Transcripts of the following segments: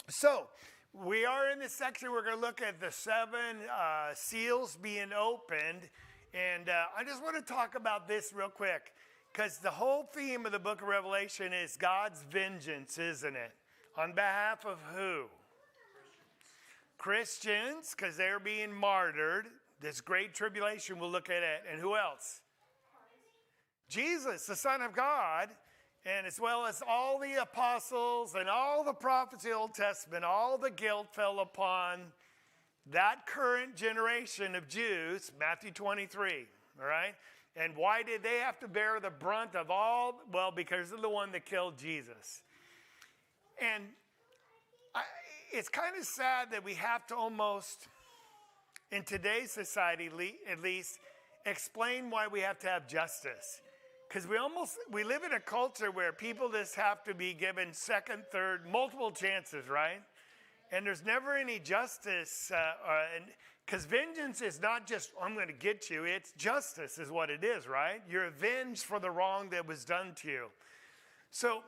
So we are in this section. We're going to look at the seven seals being opened. And I just want to talk about this real quick, because the whole theme of the book of Revelation is God's vengeance, isn't it? On behalf of who? Christians, because they're being martyred. This great tribulation, we'll look at it. And who else? Jesus, the Son of God, and as well as all the apostles and all the prophets of the Old Testament, all the guilt fell upon that current generation of Jews, Matthew 23, all right? And why did they have to bear the brunt of all? Well, because of the one that killed Jesus. And it's kind of sad that we have to almost, in today's society at least, explain why we have to have justice. Because we live in a culture where people just have to be given second, third, multiple chances, right? And there's never any justice, because vengeance is not just, I'm going to get you. It's justice is what it is, right? You're avenged for the wrong that was done to you. So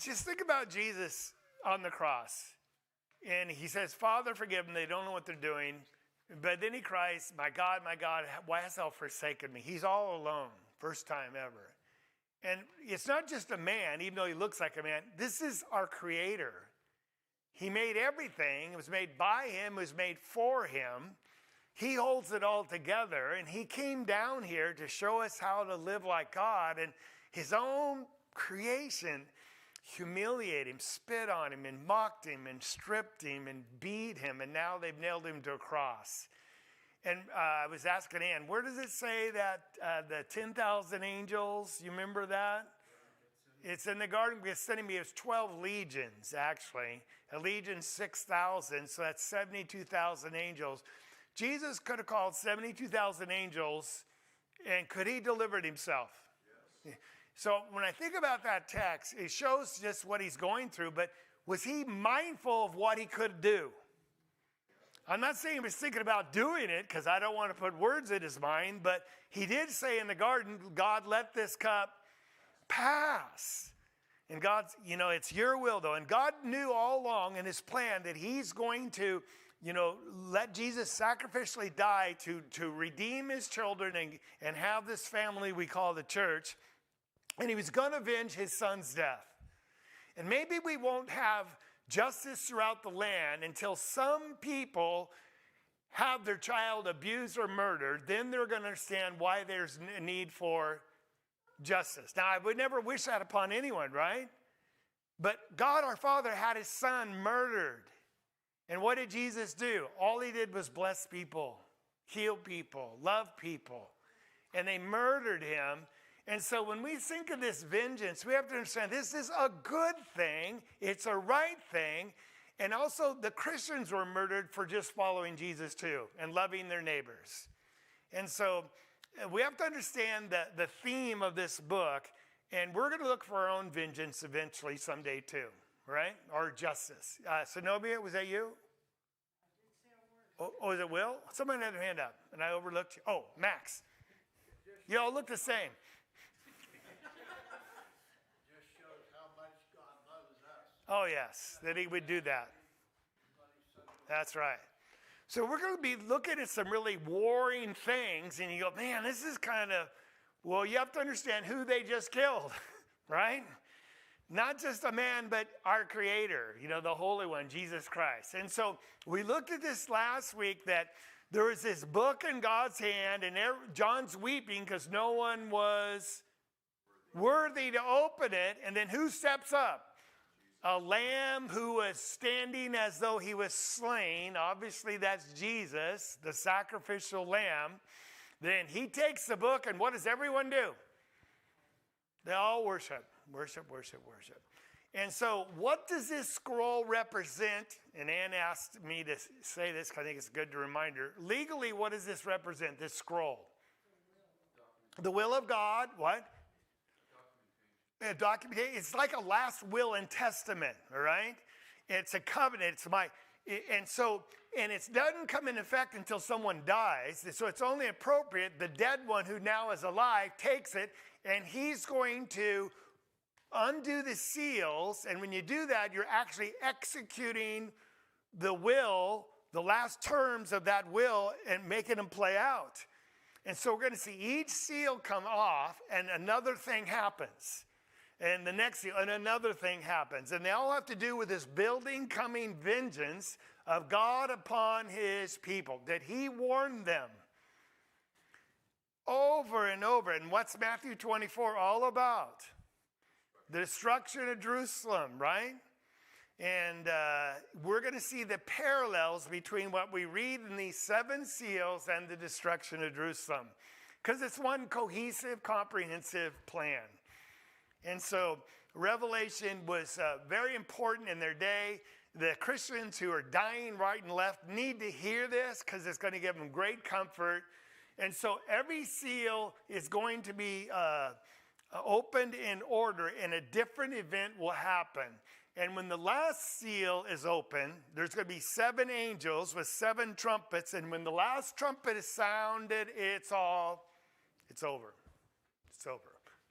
just think about Jesus on the cross. And he says, Father, forgive them. They don't know what they're doing. But then he cries, my God, why hast thou forsaken me? He's all alone, first time ever. And it's not just a man, even though he looks like a man. This is our Creator. He made everything. It was made by him. It was made for him. He holds it all together. And he came down here to show us how to live like God. And his own creation humiliated him, spit on him, and mocked him, and stripped him, and beat him. And now they've nailed him to a cross. And I was asking Ann, where does it say that the 10,000 angels, you remember that? It's in the Garden of Gethsemane. It was 12 legions, actually. A legion, 6,000, so that's 72,000 angels. Jesus could have called 72,000 angels, and could he deliver it himself? Yes. So when I think about that text, it shows just what he's going through, but was he mindful of what he could do? I'm not saying he was thinking about doing it, because I don't want to put words in his mind, but he did say in the garden, God, let this cup pass. And God's, it's your will though. And God knew all along in his plan that he's going to, let Jesus sacrificially die to redeem his children and have this family we call the church. And he was going to avenge his son's death. And maybe we won't have justice throughout the land until some people have their child abused or murdered. Then they're going to understand why there's a need for justice. Now, I would never wish that upon anyone, right? But God, our Father, had his son murdered. And what did Jesus do? All he did was bless people, heal people, love people. And they murdered him. And so when we think of this vengeance, we have to understand this is a good thing. It's a right thing. And also the Christians were murdered for just following Jesus too and loving their neighbors. And so we have to understand the theme of this book, and we're going to look for our own vengeance eventually someday too, right? Or justice. Zenobia, was that you? Oh, is it Will? Somebody had their hand up, and I overlooked you. Oh, Max. You all look the same. Just shows how much God loves us. Oh, yes, that he would do that. That's right. So we're going to be looking at some really warring things, and you go, man, this is kind of, well, you have to understand who they just killed, right? Not just a man, but our Creator, the Holy One, Jesus Christ. And so we looked at this last week, that there was this book in God's hand, and John's weeping because no one was worthy to open it. And then who steps up? A lamb who was standing as though he was slain. Obviously, that's Jesus, the sacrificial lamb. Then he takes the book, and what does everyone do? They all worship, worship, worship, worship. And so what does this scroll represent? And Ann asked me to say this, because I think it's a good reminder. Legally, what does this represent, this scroll? The will of God. What? Documentation. It's like a last will and testament, all right? It's a covenant. And it doesn't come in effect until someone dies. So it's only appropriate the dead one who now is alive takes it, and he's going to undo the seals, and when you do that, you're actually executing the will, the last terms of that will, and making them play out. And so we're going to see each seal come off, and another thing happens. And the next seal, and another thing happens. And they all have to do with this building coming vengeance of God upon his people, that he warned them over and over. And what's Matthew 24 all about? The destruction of Jerusalem, right? And we're going to see the parallels between what we read in these 7 seals and the destruction of Jerusalem, because it's one cohesive, comprehensive plan. And so Revelation was very important in their day. The Christians who are dying right and left need to hear this because it's going to give them great comfort. And so every seal is going to be opened in order, and a different event will happen. And when the last seal is open, there's going to be 7 angels with 7 trumpets. And when the last trumpet is sounded, it's over. It's over.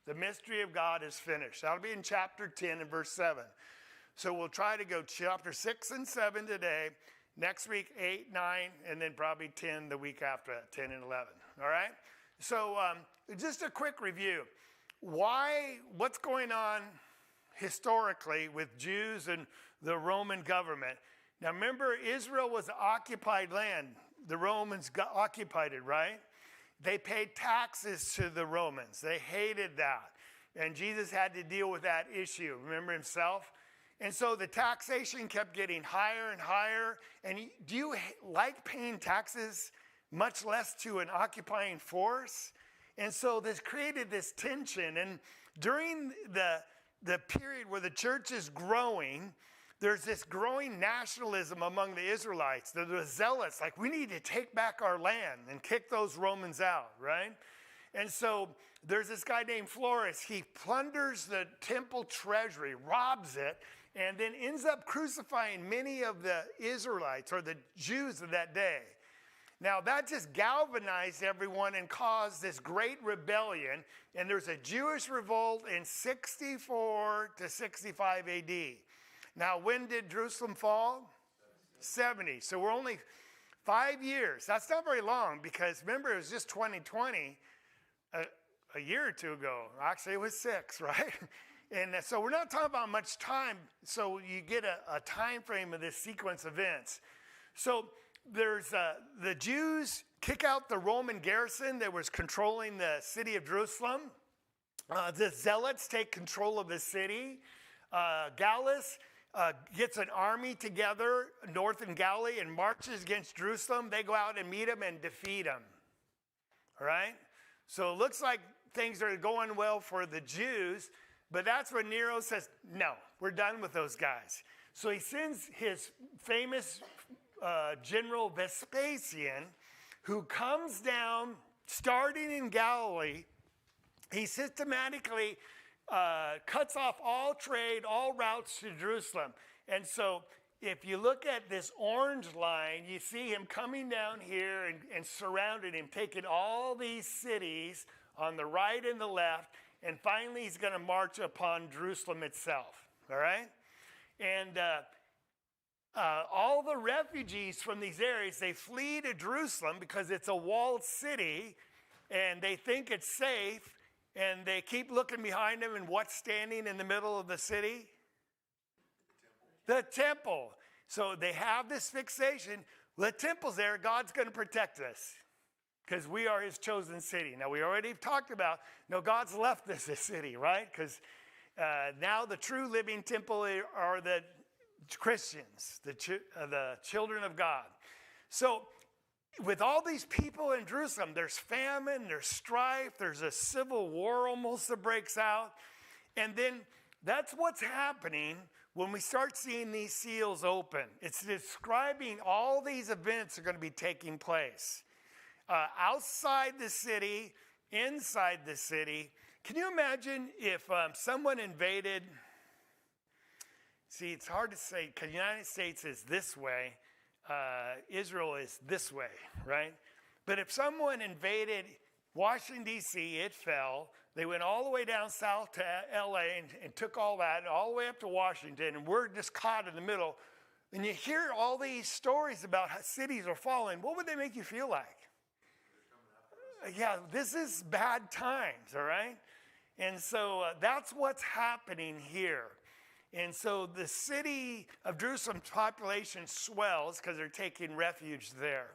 The mystery of God is finished. That'll be in chapter 10 and verse 7. So we'll try to go chapter 6 and 7 today. Next week, 8, 9, and then probably 10 the week after that, 10 and 11. All right? So just a quick review. What's going on historically with Jews and the Roman government? Now remember, Israel was occupied land. The Romans occupied it, right? They paid taxes to the Romans. They hated that. And Jesus had to deal with that issue. Remember himself? And so the taxation kept getting higher and higher. And do you like paying taxes, much less to an occupying force? And so this created this tension. And during the period where the church is growing, there's this growing nationalism among the Israelites. They're the zealots, like, we need to take back our land and kick those Romans out, right? And so there's this guy named Florus. He plunders the temple treasury, robs it, and then ends up crucifying many of the Israelites or the Jews of that day. Now, that just galvanized everyone and caused this great rebellion. And there's a Jewish revolt in 64 to 65 AD. Now, when did Jerusalem fall? 70. So we're only 5 years. That's not very long, because remember, it was just 2020, a year or two ago. Actually, it was 6, right? And so we're not talking about much time. So you get a time frame of this sequence of events. So there's the Jews kick out the Roman garrison that was controlling the city of Jerusalem. The Zealots take control of the city. Gallus gets an army together north in Galilee and marches against Jerusalem. They go out and meet them and defeat them. All right? So it looks like things are going well for the Jews, but that's when Nero says, no, we're done with those guys. So he sends his famous General Vespasian, who comes down, starting in Galilee. He systematically cuts off all trade, all routes to Jerusalem. And so if you look at this orange line, you see him coming down here and surrounding him, taking all these cities on the right and the left, and finally he's going to march upon Jerusalem itself, all right? And all the refugees from these areas, they flee to Jerusalem because it's a walled city, and they think it's safe, and they keep looking behind them, and what's standing in the middle of the city? The temple. So they have this fixation. The temple's there. God's going to protect us because we are his chosen city. Now, we already talked about, no, God's left this city, right? Because now the true living temple are the Christians, the children of God. So with all these people in Jerusalem, there's famine, there's strife, there's a civil war almost that breaks out. And then that's what's happening when we start seeing these seals open. It's describing all these events are going to be taking place. Outside the city, inside the city. Can you imagine if someone invaded? See, it's hard to say because the United States is this way. Israel is this way, right? But if someone invaded Washington, D.C., it fell. They went all the way down south to LA and took all that, all the way up to Washington, and we're just caught in the middle. And you hear all these stories about how cities are falling. What would they make you feel like? Yeah, this is bad times, all right? And so that's what's happening here. And so the city of Jerusalem's population swells because they're taking refuge there.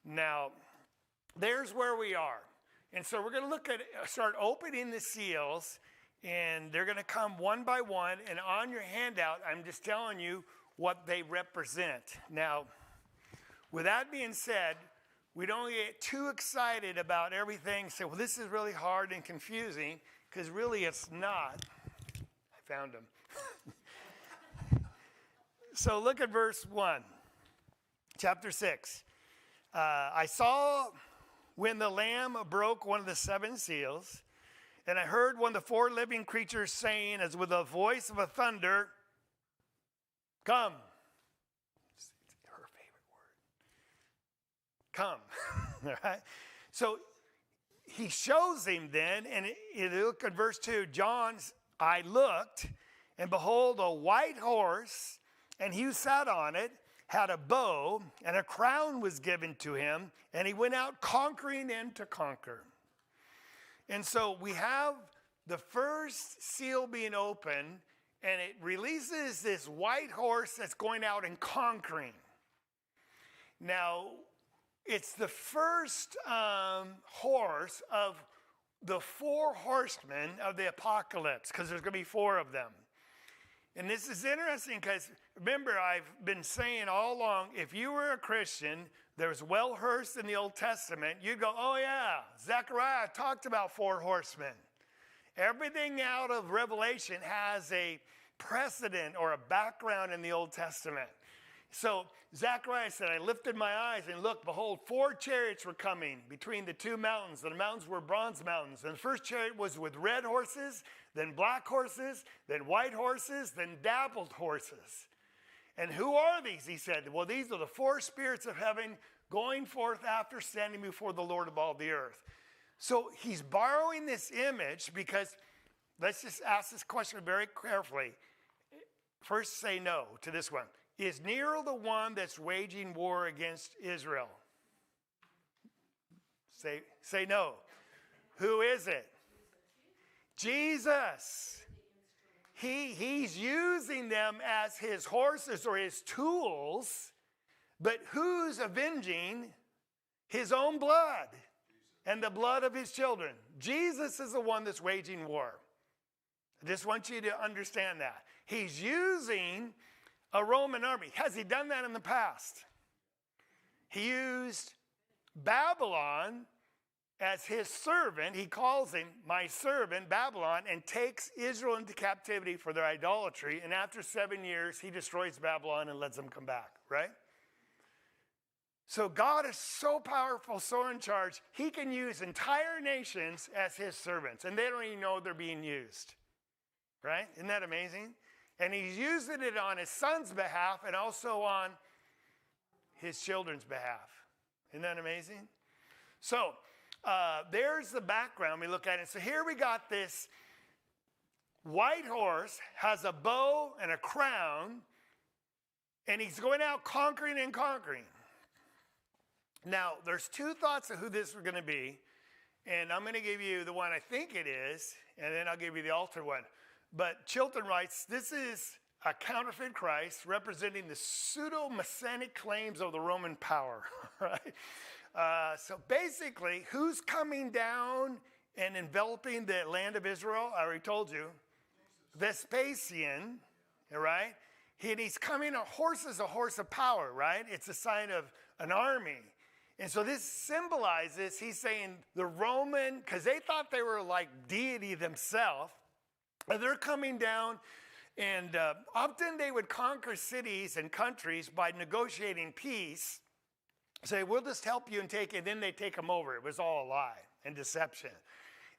Now, there's where we are. And so we're going to start opening the seals, and they're going to come one by one. And on your handout, I'm just telling you what they represent. Now, with that being said, we don't get too excited about everything. Say, well, this is really hard and confusing, because really it's not. I found them. So look at verse 1, chapter 6. I saw when the Lamb broke one of the 7 seals, and I heard one of the 4 living creatures saying, as with the voice of a thunder, come. It's her favorite word. Come. All right? So he shows him then, and you look at verse 2, I looked, and behold, a white horse, and he who sat on it had a bow, and a crown was given to him, and he went out conquering and to conquer. And so we have the first seal being opened, and it releases this white horse that's going out and conquering. Now, it's the first horse of the 4 horsemen of the apocalypse, because there's going to be 4 of them. And this is interesting because, remember, I've been saying all along, if you were a Christian, there's well rehearsed in the Old Testament, you'd go, oh yeah, Zechariah talked about 4 horsemen. Everything out of Revelation has a precedent or a background in the Old Testament. So Zechariah said, I lifted my eyes and looked, behold, 4 chariots were coming between the 2 mountains. And the mountains were bronze mountains. And the first chariot was with red horses, then black horses, then white horses, then dappled horses. And who are these? He said, well, these are the 4 spirits of heaven going forth after standing before the Lord of all the earth. So he's borrowing this image because, let's just ask this question very carefully. First, say no to this one. Is Nero the one that's waging war against Israel? Say no. Who is it? Jesus. He's using them as his horses or his tools, but who's avenging his own blood and the blood of his children? Jesus is the one that's waging war. I just want you to understand that. He's using a Roman army. Has he done that in the past? He used Babylon as his servant. He calls him my servant, Babylon, and takes Israel into captivity for their idolatry. And after 7 years, he destroys Babylon and lets them come back, right? So God is so powerful, so in charge, he can use entire nations as his servants. And they don't even know they're being used, right? Isn't that amazing? And he's using it on his son's behalf and also on his children's behalf. Isn't that amazing? So there's the background we look at it. So here we got this white horse, has a bow and a crown, and he's going out conquering and conquering. Now, there's 2 thoughts of who this is going to be, and I'm going to give you the one I think it is, and then I'll give you the altered one. But Chilton writes, this is a counterfeit Christ representing the pseudo-messianic claims of the Roman power, right? So basically, who's coming down and enveloping the land of Israel? I already told you. Vespasian, right? He's coming, a horse is a horse of power, right? It's a sign of an army. And so this symbolizes, he's saying the Roman, because they thought they were like deity themselves, and they're coming down, and often they would conquer cities and countries by negotiating peace. Say, we'll just help you and take it, and then they take them over. It was all a lie and deception.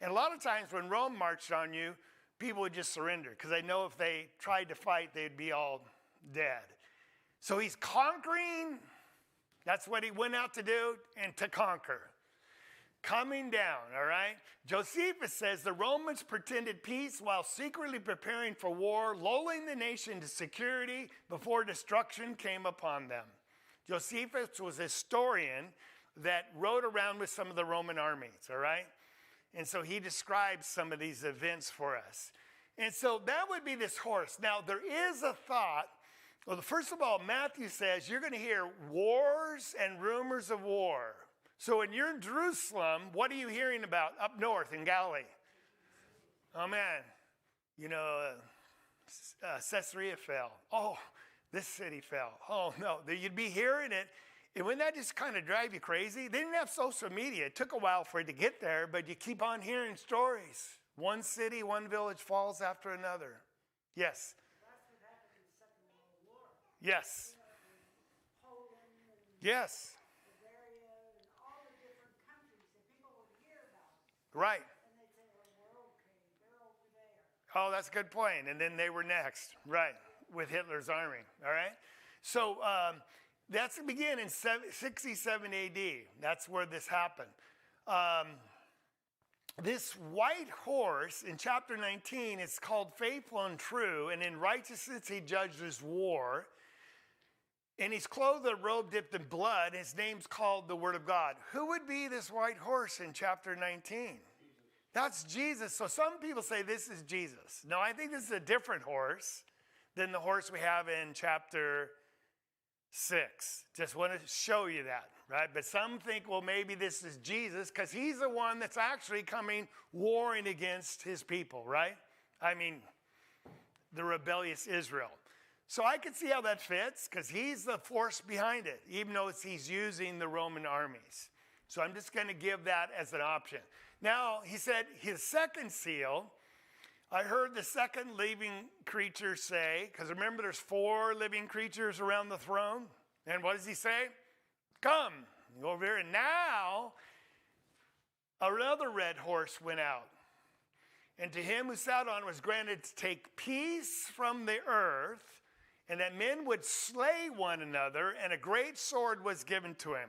And a lot of times when Rome marched on you, people would just surrender, because they know if they tried to fight, they'd be all dead. So he's conquering. That's what he went out to do, and to conquer. coming down, all right? Josephus says the Romans pretended peace while secretly preparing for war, lulling the nation to security before destruction came upon them. Josephus was a historian that rode around with some of the Roman armies, all right? And so he describes some of these events for us. And so that would be this horse. Now, there is a thought. Well, first of all, Matthew says you're going to hear wars and rumors of war. So when you're in Jerusalem, what are you hearing about up north in Galilee? Oh, man, Caesarea fell. Oh, this city fell. Oh, no, you'd be hearing it. And wouldn't that just kind of drive you crazy? They didn't have social media. It took a while for it to get there, but you keep on hearing stories. One city, one village falls after another. Yes. That's what happened in the Second World War. Yes. Poland and Yes. Bavaria and all the different countries, and people would hear about it. Right. And they'd say, well, we're okay. They're over there. Oh, that's a good point. And then they were next. Right. With Hitler's army. All right. So that's to begin in 67 AD. That's where this happened. This white horse in chapter 19 is called Faithful and True, and in righteousness he judges war. And he's clothed with a robe dipped in blood. His name's called the Word of God. Who would be this white horse in chapter 19? That's Jesus. So some people say this is Jesus. No, I think this is a different horse than the horse we have in chapter 6. Just want to show you that, right? But some think, well, maybe this is Jesus because he's the one that's actually coming warring against his people, right? I mean, the rebellious Israel. So I can see how that fits because he's the force behind it, even though he's using the Roman armies. So I'm just going to give that as an option. Now, he said his second seal, I heard the second living creature say, because remember there's 4 living creatures around the throne. And what does he say? Come, go over here. And now another red horse went out. And to him who sat on was granted to take peace from the earth, and that men would slay one another, and a great sword was given to him.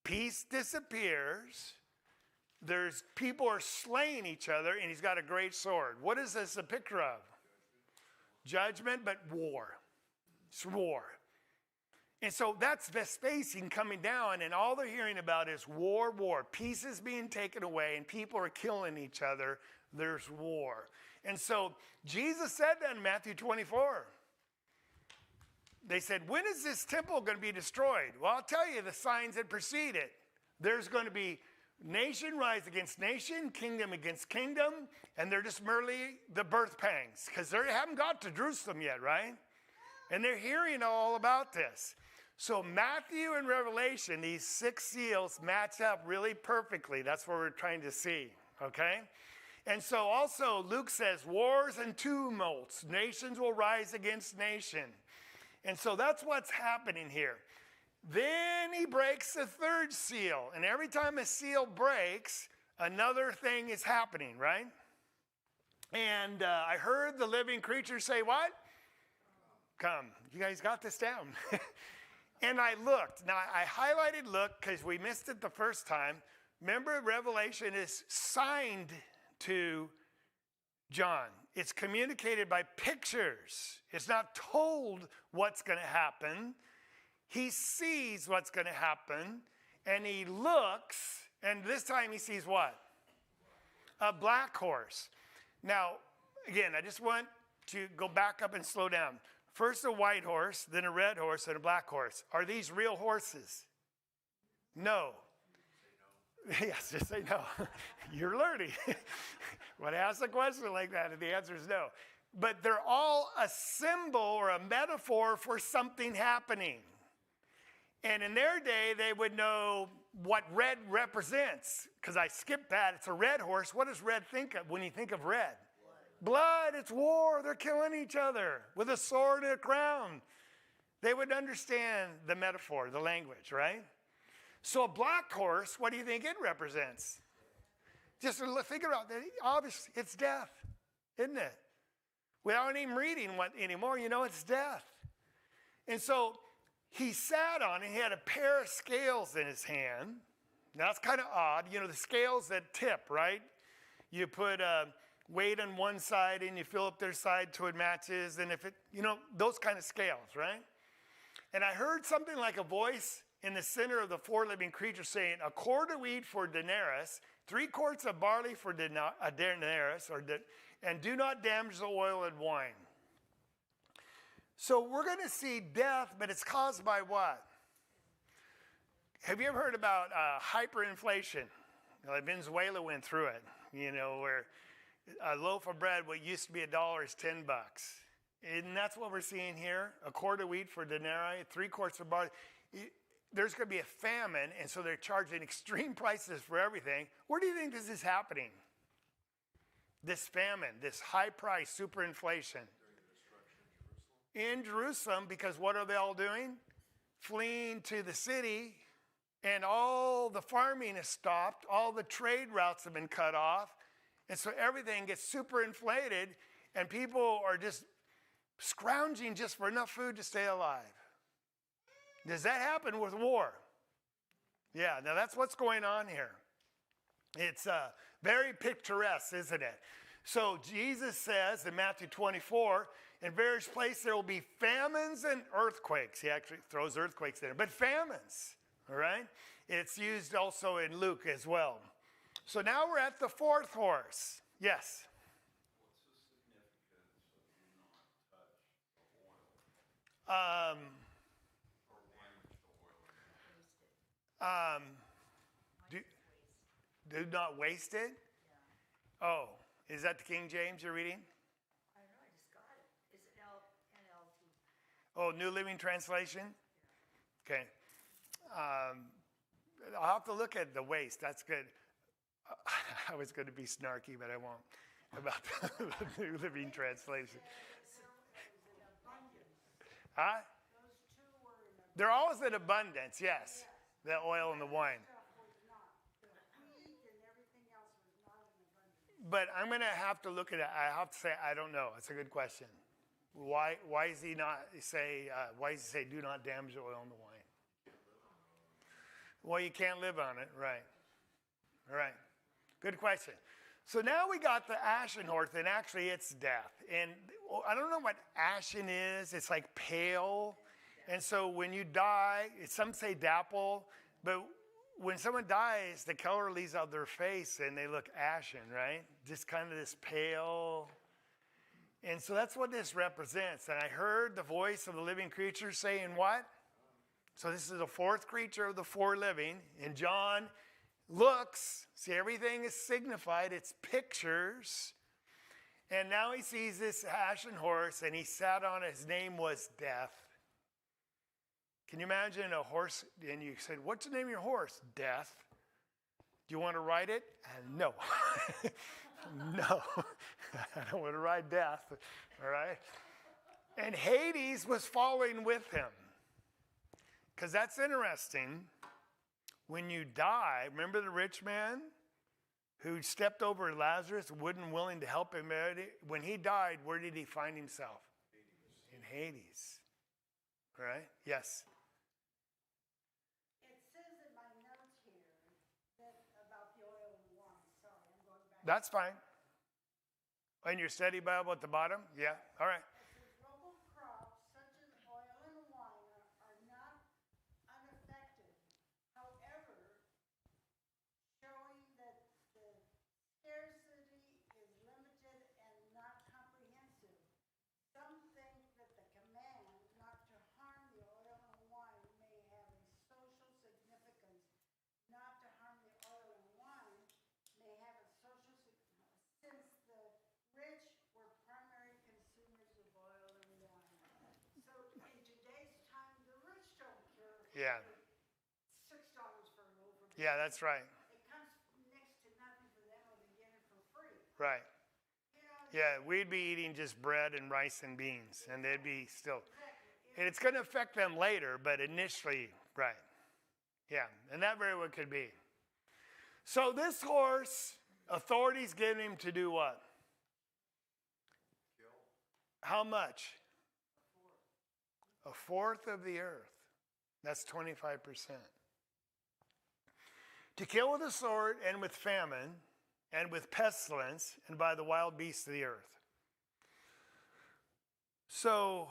Peace disappears. There's people are slaying each other, and he's got a great sword. What is this a picture of? Judgment, but war. It's war. And so that's Vespasian coming down, and all they're hearing about is war, war. Peace is being taken away, and people are killing each other. There's war. And so Jesus said that in Matthew 24. They said, when is this temple going to be destroyed? Well, I'll tell you the signs that precede it. There's going to be nation rise against nation, kingdom against kingdom, and they're just merely the birth pangs because they haven't got to Jerusalem yet, right? And they're hearing all about this. So Matthew and Revelation, these 6 seals match up really perfectly. That's what we're trying to see, okay? And so also Luke says, wars and tumults, nations will rise against nation. And so that's what's happening here. Then he breaks the 3rd seal. And every time a seal breaks, another thing is happening, right? And I heard the living creature say what? Come. You guys got this down. And I looked. Now, I highlighted look because we missed it the first time. Remember, Revelation is signed to John. It's communicated by pictures. It's not told what's going to happen. He sees what's going to happen, and he looks, and this time he sees what? A black horse. Now, again, I just want to go back up and slow down. First a white horse, then a red horse, and a black horse. Are these real horses? No. Yes, just say no. You're learning. When I ask a question like that, and the answer is no. But they're all a symbol or a metaphor for something happening. And in their day, they would know what red represents. Because I skipped that. It's a red horse. What does red think of when you think of red? Blood. It's war. They're killing each other with a sword and a crown. They would understand the metaphor, the language, right? So a black horse, what do you think it represents? Just figure out that obviously it's death, isn't it? Without even reading what anymore, you know it's death. And so he sat on it. He had a pair of scales in his hand, Now, that's kind of odd. You know, the scales that tip, right? You put weight on one side and you fill up their side till it matches. And if it, those kind of scales, right? And I heard something like a voice in the center of the four living creatures saying, a quart of wheat for denarius, 3 quarts of barley for a denarius, and do not damage the oil and wine. So we're going to see death, but it's caused by what? Have you ever heard about hyperinflation? Like Venezuela went through it, where a loaf of bread, what used to be $1 is $10. And that's what we're seeing here. A quart of wheat for denarii, 3 quarts of barley. There's going to be a famine, and so they're charging extreme prices for everything. Where do you think this is happening? This famine, this high price, superinflation. In Jerusalem, because what are they all doing? Fleeing to the city, and all the farming is stopped. All the trade routes have been cut off. And so everything gets super inflated, and people are just scrounging just for enough food to stay alive. Does that happen with war? Yeah, now that's what's going on here. It's very picturesque, isn't it? So Jesus says in Matthew 24, in various places there will be famines and earthquakes. He actually throws earthquakes in there, but famines, all right? It's used also in Luke as well. So now we're at the 4th horse. Yes? What's the significance of do not touch the oil? Or damage the oil? Do not waste it? Yeah. Oh, is that the King James you're reading? I don't know, I just got it. Is it NLT? Oh, New Living Translation? Yeah. Okay. I'll have to look at the waste. That's good. I was going to be snarky, but I won't, about the New Living Translation. Huh? Those two were in a They're always in abundance, yes. The oil and the wine. stuff was not. The wheat and everything else was not in abundance. But I'm going to have to look at it. I have to say, I don't know. It's a good question. Why does he say, do not damage the oil and the wine? Well, you can't live on it, right. All right. Good question. So now we got the ashen horse, and actually it's death. And I don't know what ashen is. It's like pale. And so when you die, some say dapple, but when someone dies, the color leaves out their face and they look ashen, right? Just kind of this pale. And so that's what this represents. And I heard the voice of the living creature saying what? So this is the 4th creature of the 4 living. And John looks, see, everything is signified. It's pictures. And now he sees this ashen horse, and he sat on it. His name was Death. Can you imagine a horse? And you said, what's the name of your horse? Death. Do you want to ride it? No. No. I don't want to ride Death. All right? And Hades was following with him. Because that's interesting. When you die, remember the rich man who stepped over Lazarus, wasn't willing to help him? When he died, where did he find himself? Hades. In Hades. Right? Yes. It says in my notes here that about the oil and wine. Sorry, I'm going back. That's fine. In your study Bible at the bottom? Yeah. All right. It says local crops such as oil and wine are not unaffected. However, showing that the scarcity is limited and not comprehensive. Some think that the command not to harm the oil and wine may have a social significance. Not to harm the oil and wine may have a social significance since the rich were primary consumers of oil and wine. So in today's time, the rich don't care. Yeah. $6 for a loaf of bread. Yeah, that's right. It comes next to nothing for them, or they get it for free. Right. You know, Yeah, we'd be eating just bread and rice and beans, and they'd be still. exactly. And it's going to affect them later, but initially, right. Yeah, and that very well could be. So this horse, authorities gave him to do what? Kill. How much? A fourth of the earth. That's 25%. to kill with the sword and with famine and with pestilence and by the wild beasts of the earth. So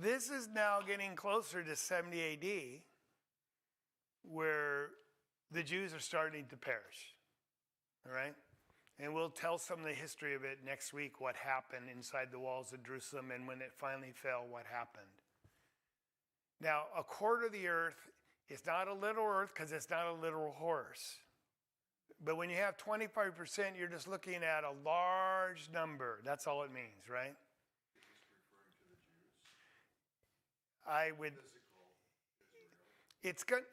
this is now getting closer to 70 AD, where the Jews are starting to perish. All right? And we'll tell some of the history of it next week, what happened inside the walls of Jerusalem, and when it finally fell, what happened. Now, a quarter of the earth is not a little earth because it's not a literal horse. But when you have 25%, you're just looking at a large number. That's all it means, right? I would. It's going.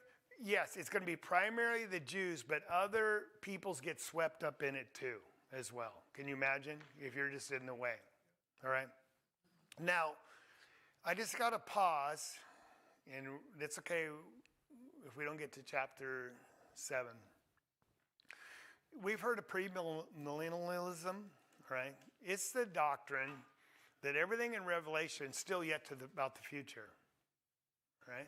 Yes, it's going to be primarily the Jews, but other peoples get swept up in it too, as well. Can you imagine if you're just in the way? All right. Now, I just got to pause, and it's okay if we don't get to chapter 7. We've heard of premillennialism, right? It's the doctrine that everything in Revelation is still yet about the future, right?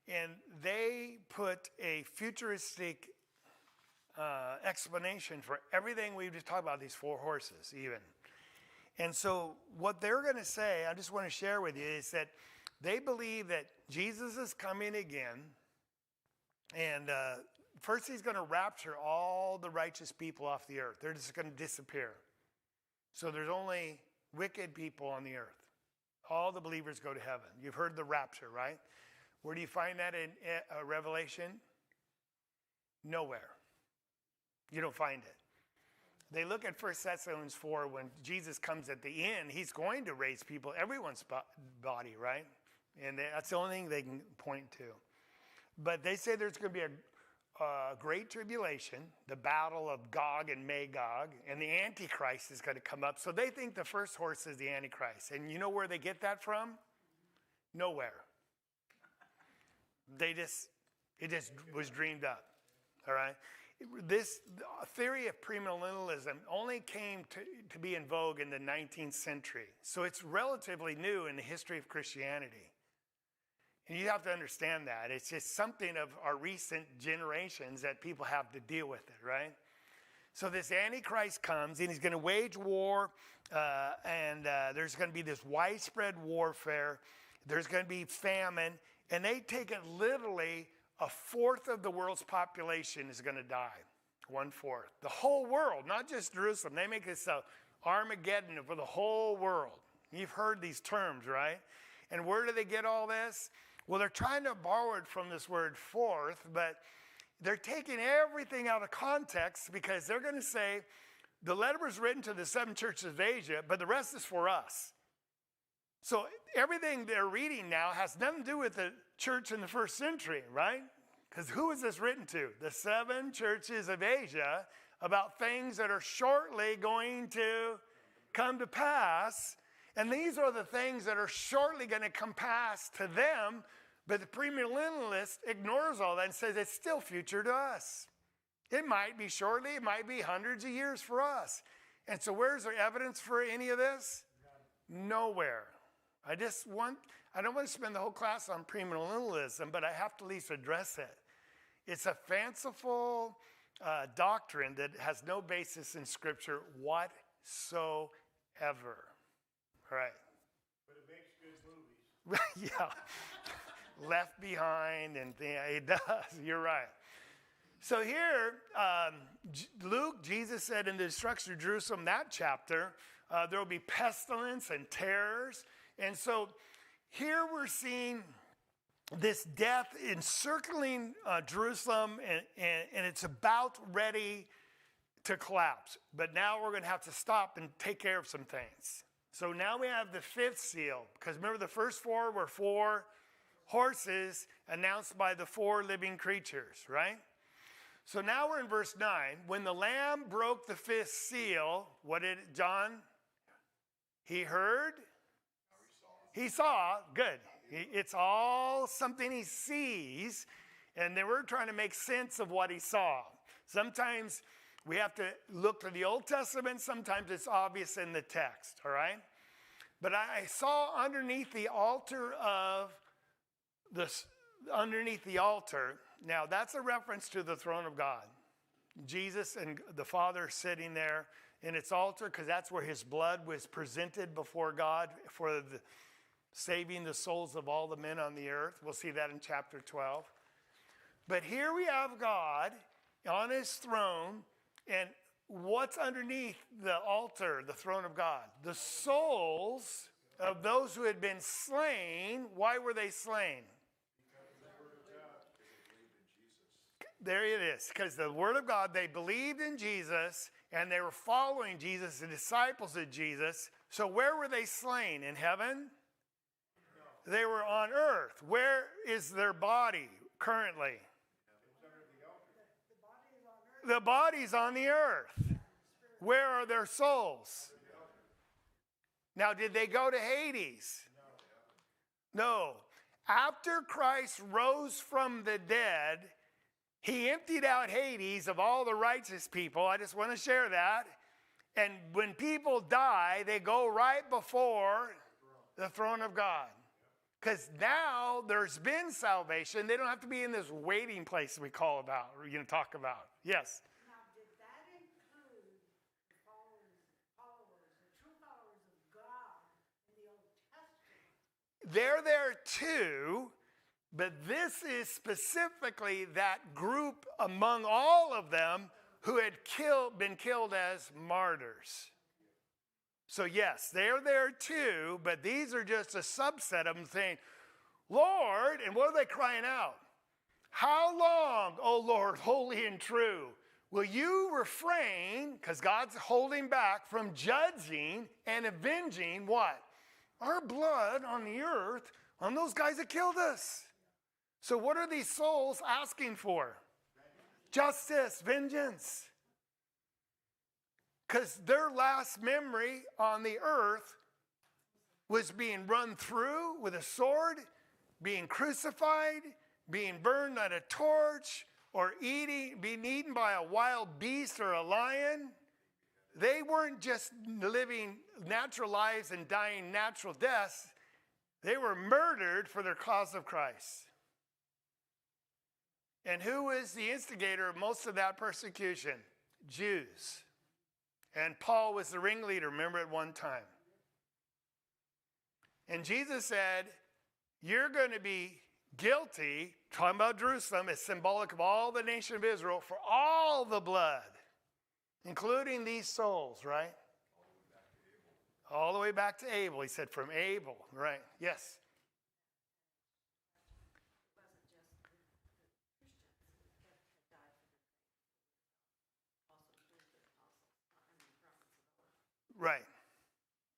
And they put a futuristic explanation for everything we've just talked about, these 4 horses even. And so what they're going to say, I just want to share with you, is that they believe that Jesus is coming again, and first he's going to rapture all the righteous people off the earth. They're just going to disappear. So there's only wicked people on the earth. All the believers go to heaven. You've heard the rapture, right? Where do you find that in Revelation? Nowhere. You don't find it. They look at 1 Thessalonians 4, when Jesus comes at the end, he's going to raise people, everyone's body, right? And that's the only thing they can point to. But they say there's going to be a great tribulation, the battle of Gog and Magog, and the Antichrist is going to come up. So they think the first horse is the Antichrist. And you know where they get that from? Nowhere. It just was dreamed up, all right? This theory of premillennialism only came to be in vogue in the 19th century. So it's relatively new in the history of Christianity. And you have to understand that. It's just something of our recent generations that people have to deal with it, right? So this Antichrist comes, and he's going to wage war, and there's going to be this widespread warfare. There's going to be famine. And they take it literally, 1/4 of the world's population is going to die. 1/4. The whole world, not just Jerusalem. They make this Armageddon for the whole world. You've heard these terms, right? And where do they get all this? Well, they're trying to borrow it from this word 4th, but they're taking everything out of context, because they're going to say the letter was written to the 7 churches of Asia, but the rest is for us. So everything they're reading now has nothing to do with the church in the 1st century, right? Because who is this written to? The 7 churches of Asia, about things that are shortly going to come to pass. And these are the things that are shortly going to come past to them. But the premillennialist ignores all that and says it's still future to us. It might be shortly, it might be hundreds of years for us. And so where's the evidence for any of this? Nowhere. I don't want to spend the whole class on premillennialism, but I have to at least address it. It's a fanciful doctrine that has no basis in Scripture whatsoever. All right. But it makes good movies. Yeah. Left Behind, and it does. You're right. So here, Luke, Jesus said in the destruction of Jerusalem, that chapter, there will be pestilence and terrors. And so here we're seeing this death encircling Jerusalem, and it's about ready to collapse. But now we're going to have to stop and take care of some things. So now we have the 5th seal, because remember the first 4 were 4 horses announced by the 4 living creatures, right? So now we're in verse 9. When the Lamb broke the 5th seal, what did John? He heard? He saw. Good. It's all something he sees, and then we're trying to make sense of what he saw. Sometimes we have to look to the Old Testament. Sometimes it's obvious in the text, all right? But I saw underneath the altar Now, that's a reference to the throne of God. Jesus and the Father sitting there in its altar, because that's where his blood was presented before God for saving the souls of all the men on the earth. We'll see that in chapter 12. But here we have God on his throne, and what's underneath the altar, the throne of God? The souls of those who had been slain. Why were they slain? There it is. Because the word of God, they believed in Jesus, and they were following Jesus, the disciples of Jesus. So where were they slain? In heaven? They were on earth. Where is their body currently? The body's on the earth. Where are their souls? Now, did they go to Hades? No. After Christ rose from the dead, he emptied out Hades of all the righteous people. I just want to share that. And when people die, they go right before the throne of God. Because now there's been salvation. They don't have to be in this waiting place we talk about. Yes. Now, did that include the followers, the true followers of God in the Old Testament? They're there too, but this is specifically that group among all of them who had been killed as martyrs. So yes, they're there too, but these are just a subset of them saying, Lord, and what are they crying out? How long, O Lord, holy and true, will you refrain, because God's holding back from judging and avenging what? Our blood on the earth on those guys that killed us. So what are these souls asking for? Justice, vengeance. Because their last memory on the earth was being run through with a sword, being crucified, being burned on a torch, or being eaten by a wild beast or a lion. They weren't just living natural lives and dying natural deaths. They were murdered for their cause of Christ. And who was the instigator of most of that persecution? Jews. And Paul was the ringleader, remember, at one time. And Jesus said, you're going to be guilty, talking about Jerusalem, as symbolic of all the nation of Israel, for all the blood, including these souls, right? All the way back to Abel. He said, from Abel, right? Yes. Right,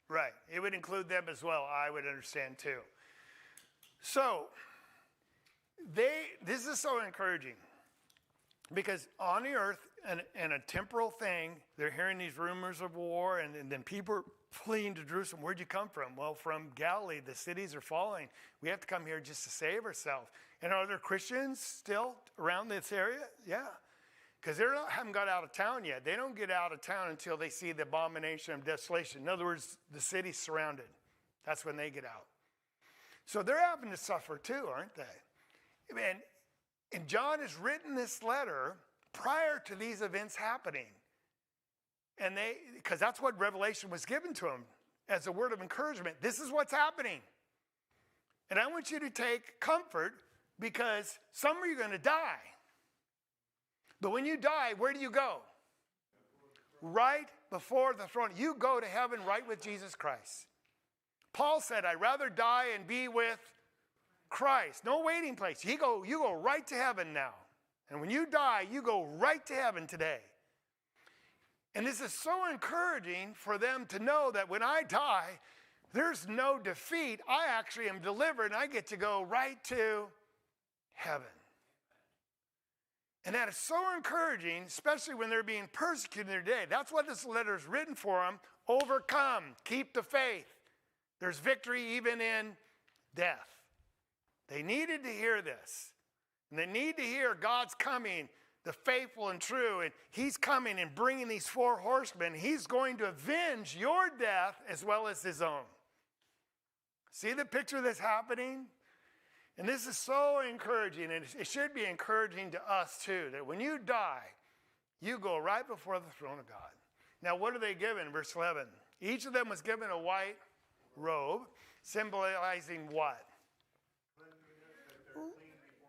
right. It would include them as well, I would understand too. So, this is so encouraging because on the earth, and a temporal thing, they're hearing these rumors of war, and then people are fleeing to Jerusalem. Where'd you come from? Well, from Galilee. The cities are falling. We have to come here just to save ourselves. And are there Christians still around this area? Yeah. Because they haven't got out of town yet. They don't get out of town until they see the abomination of desolation. In other words, the city's surrounded. That's when they get out. So they're having to suffer too, aren't they? And John has written this letter prior to these events happening. And because that's what Revelation was given to him as a word of encouragement. This is what's happening. And I want you to take comfort because some of you are going to die. But when you die, where do you go? Right before the throne. You go to heaven right with Jesus Christ. Paul said, I'd rather die and be with Christ. No waiting place. You go right to heaven now. And when you die, you go right to heaven today. And this is so encouraging for them to know that when I die, there's no defeat. I actually am delivered and I get to go right to heaven. And that is so encouraging, especially when they're being persecuted in their day. That's what this letter is written for them. Overcome. Keep the faith. There's victory even in death. They needed to hear this. And they need to hear God's coming, the faithful and true. And he's coming and bringing these 4 horsemen. He's going to avenge your death as well as his own. See the picture that's happening? And this is so encouraging, and it should be encouraging to us too, that when you die, you go right before the throne of God. Now, what are they given? Verse 11. Each of them was given a white robe, symbolizing what?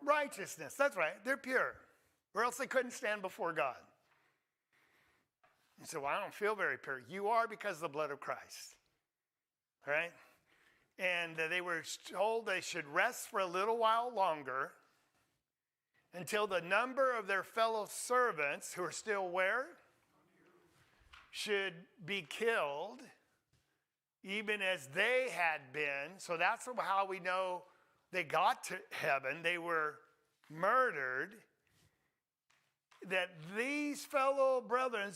Righteousness. That's right. They're pure. Or else they couldn't stand before God. You say, well, I don't feel very pure. You are, because of the blood of Christ. All right? And they were told they should rest for a little while longer until the number of their fellow servants who are still where? Should be killed, even as they had been. So that's how we know they got to heaven. They were murdered. That these fellow brethren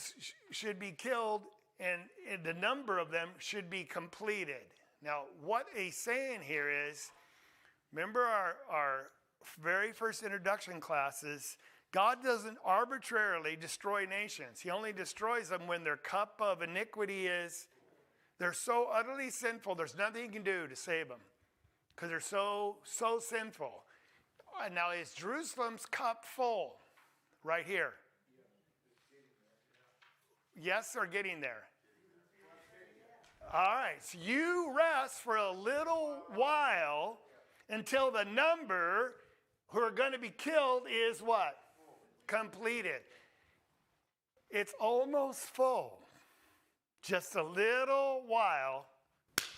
should be killed, and the number of them should be completed. Now, what he's saying here is, remember our very first introduction classes, God doesn't arbitrarily destroy nations. He only destroys them when their cup of iniquity is, they're so utterly sinful, there's nothing he can do to save them. Because they're so sinful. Now, is Jerusalem's cup full? Right here. Yes, or getting there? All right, so you rest for a little while until the number who are going to be killed is what? Completed. It's almost full. Just a little while,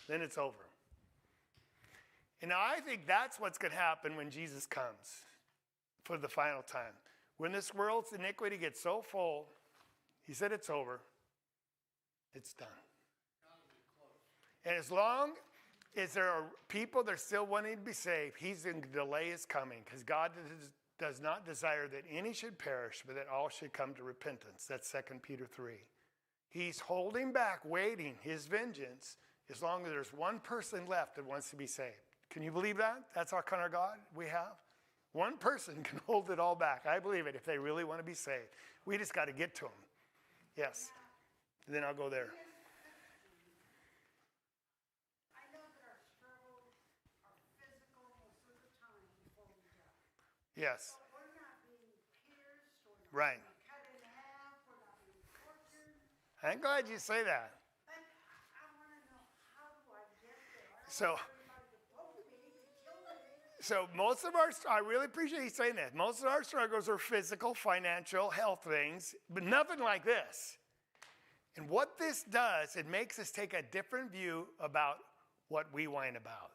then it's over. And now I think that's what's going to happen when Jesus comes for the final time. When this world's iniquity gets so full, he said it's over. It's done. And as long as there are people that are still wanting to be saved, he's going to delay his coming, because God does not desire that any should perish, but that all should come to repentance. That's 2 Peter 3. He's holding back, waiting his vengeance, as long as there's one person left that wants to be saved. Can you believe that? That's our kind of God we have. One person can hold it all back. I believe it, if they really want to be saved. We just got to get to them. Yes. And then I'll go there. I know that our struggles are physical most of the time before we die. Yes. But we're not being pierced, or not Right. being cut in half, we're not being tortured. I'm glad you say that. But I want to know, how do I get there? I don't So- want everybody to poke me, to kill me. So most of our, I really appreciate you saying that. Most of our struggles are physical, financial, health things, but nothing like this. And what this does, it makes us take a different view about what we whine about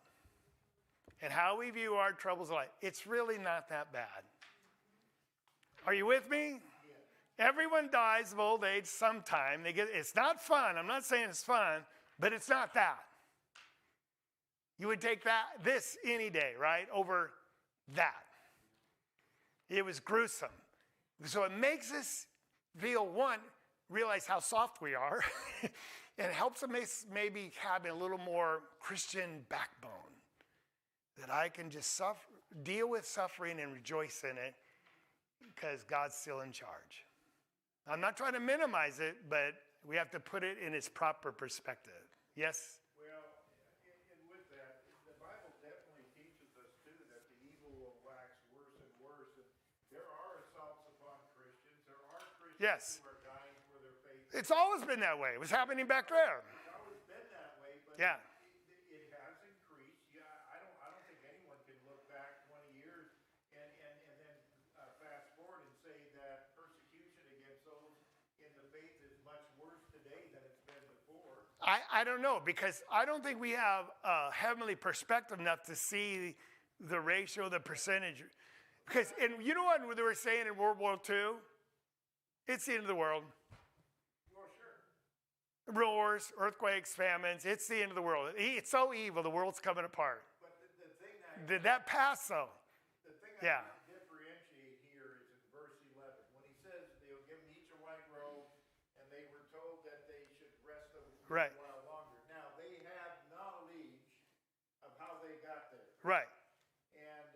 and how we view our troubles in life. It's really not that bad. Are you with me? Everyone dies of old age sometime. It's not fun. I'm not saying it's fun, but it's not that. You would take this any day, right, over that. It was gruesome. So it makes us feel, one, realize how soft we are, and it helps us maybe have a little more Christian backbone, that I can just deal with suffering and rejoice in it because God's still in charge. I'm not trying to minimize it, but we have to put it in its proper perspective. Yes? Well, and with that, the Bible definitely teaches us too that the evil will wax worse and worse. And there are assaults upon Christians. There are Christians Yes. who are dying for their faith. It's always been that way. It was happening back there. It's always been that way, but Yeah. it has increased. Yeah, I don't think anyone can look back 20 years and then fast forward and say that persecution against those in the faith is much worse today than it's been before. I don't know, because I don't think we have a heavenly perspective enough to see the ratio, the percentage. Because, and you know what they were saying in World War II? It's the end of the world. Well, sure. Wars, earthquakes, famines, it's the end of the world. It's so evil, the world's coming apart. But the thing that Did that pass, though? The thing Yeah. I can differentiate here is in verse 11, when he says they'll give them each a white robe, and they were told that they should rest a Right. while longer. Now, they have knowledge of how they got there. Right. And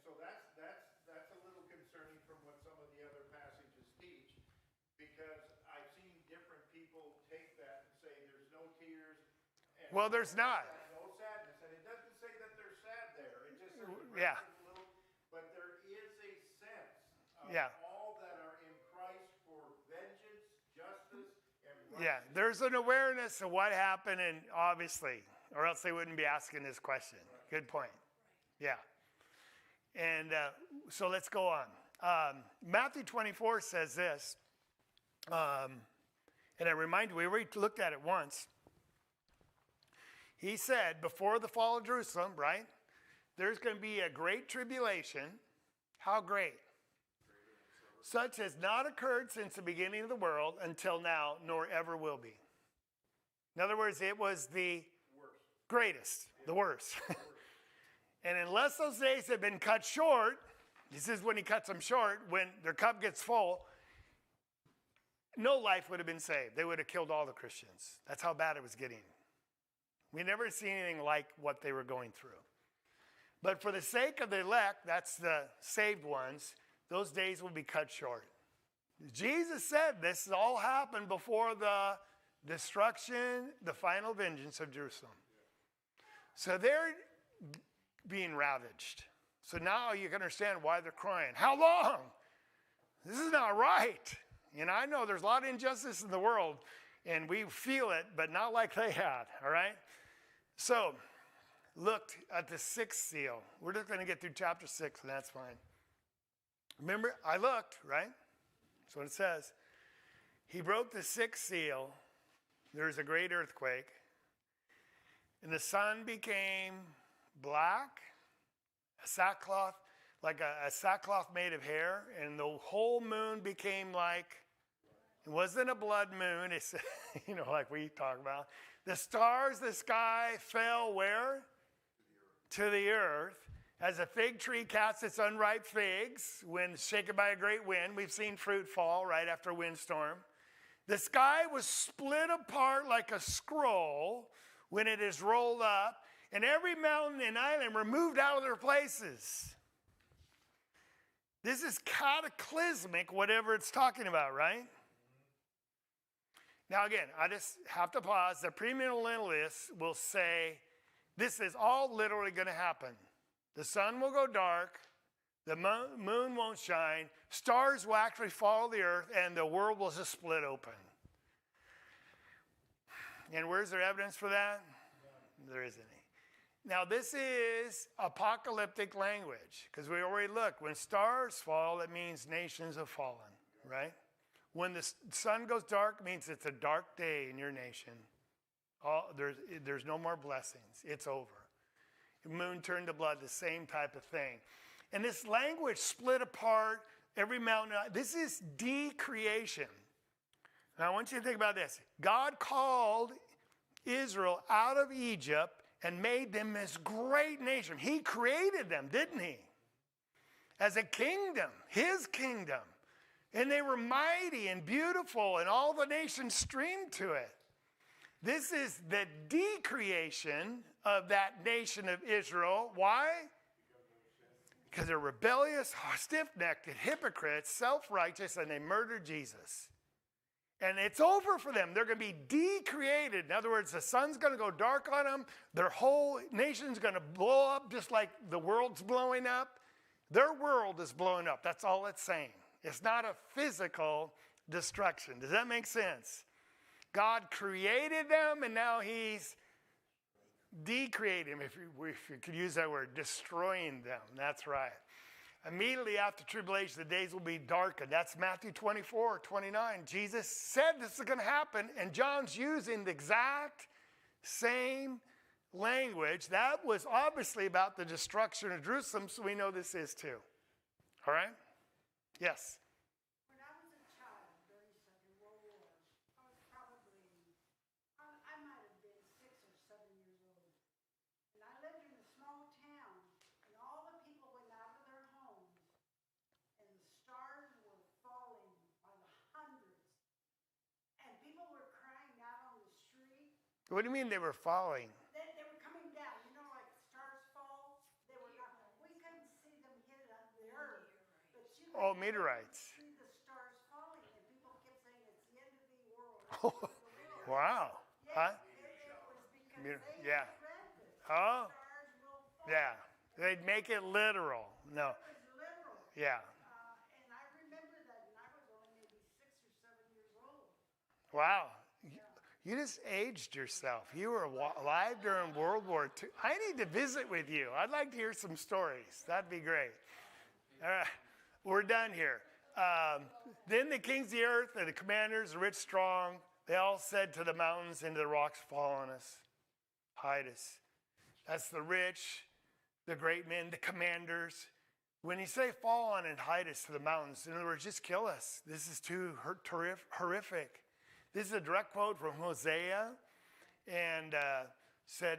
so that's a little concerning from what some of the other passages teach, because I've seen different people take that and say there's no tears. And Well, there's not. no sadness, and it doesn't say that they're sad there. It just says Yeah. little, but there is a sense of Yeah. all that are in Christ for vengeance, justice, and Yeah, righteousness. there's an awareness of what happened, and obviously, or else they wouldn't be asking this question. Good point. Yeah. And so let's go on. Matthew 24 says this, and I remind you, we already looked at it once. He said, before the fall of Jerusalem, right, there's going to be a great tribulation. How great? Such has not occurred since the beginning of the world until now, nor ever will be. In other words, it was the greatest, the worst. And unless those days have been cut short, this is when he cuts them short, when their cup gets full, no life would have been saved. They would have killed all the Christians. That's how bad it was getting. We never seen anything like what they were going through. But for the sake of the elect, that's the saved ones, those days will be cut short. Jesus said this all happened before the destruction, the final vengeance of Jerusalem. So they're being ravaged. So now you can understand why they're crying. How long? This is not right. And I know there's a lot of injustice in the world, and we feel it, but not like they had, all right? So, looked at the sixth seal. We're just going to get through chapter 6, and that's fine. Remember, I looked, right? That's what it says. He broke the sixth seal. There was a great earthquake, and the sun became black, a sackcloth, like a sackcloth made of hair, and the whole moon became like, it wasn't a blood moon, it's, like we talk about. The stars, the sky fell where? To the earth. As a fig tree casts its unripe figs when shaken by a great wind. We've seen fruit fall right after a windstorm. The sky was split apart like a scroll when it is rolled up, and every mountain and island were moved out of their places. This is cataclysmic, whatever it's talking about, right? Now again, I just have to pause. The premillennialists will say this is all literally going to happen. The sun will go dark, the moon won't shine, stars will actually follow the earth, and the world will just split open. And where's there evidence for that? There isn't any. Now this is apocalyptic language, because we already looked. When stars fall, it means nations have fallen, right? When the sun goes dark, it means it's a dark day in your nation. There's no more blessings. It's over. The moon turned to blood, the same type of thing. And this language split apart every mountain. This is decreation. Now I want you to think about this. God called Israel out of Egypt and made them this great nation. He created them, didn't he? As a kingdom, his kingdom. And they were mighty and beautiful, and all the nations streamed to it. This is the decreation of that nation of Israel. Why? Because they're rebellious, stiff-necked, hypocrites, self-righteous, and they murdered Jesus. And it's over for them. They're going to be decreated. In other words, the sun's going to go dark on them. Their whole nation's going to blow up just like the world's blowing up. Their world is blowing up. That's all it's saying. It's not a physical destruction. Does that make sense? God created them, and now he's decreating them, if you could use that word, destroying them. That's right. Immediately after tribulation, the days will be darkened. That's Matthew 24, 29. Jesus said this is going to happen, and John's using the exact same language. That was obviously about the destruction of Jerusalem, so we know this is too. All right? Yes? When I was a child during the Second World War, I was probably, I might have been 6 or 7 years old. And I lived in a small town, and all the people went out of their homes, and the stars were falling by the hundreds. And people were crying out on the street. What do you mean they were falling? They were coming down, like stars fall. They were not, we couldn't see them hit the earth. But you Oh, could meteorites. see the stars falling, and people kept saying it's the end of the world. Wow. Yeah, Huh? it was because Mut- they yeah. had read this. Oh, Stars will fall. yeah. They'd make it literal. No. It was literal. Yeah. And I remember that, and I was only maybe 6 or 7 years old. Wow. You just aged yourself. You were alive during World War II. I need to visit with you. I'd like to hear some stories. That'd be great. All right. We're done here. Then the kings of the earth and the commanders, the rich, strong, they all said to the mountains and to the rocks, fall on us, hide us. That's the rich, the great men, the commanders. When you say fall on and hide us to the mountains, in other words, just kill us. This is too horrific. This is a direct quote from Hosea, and said,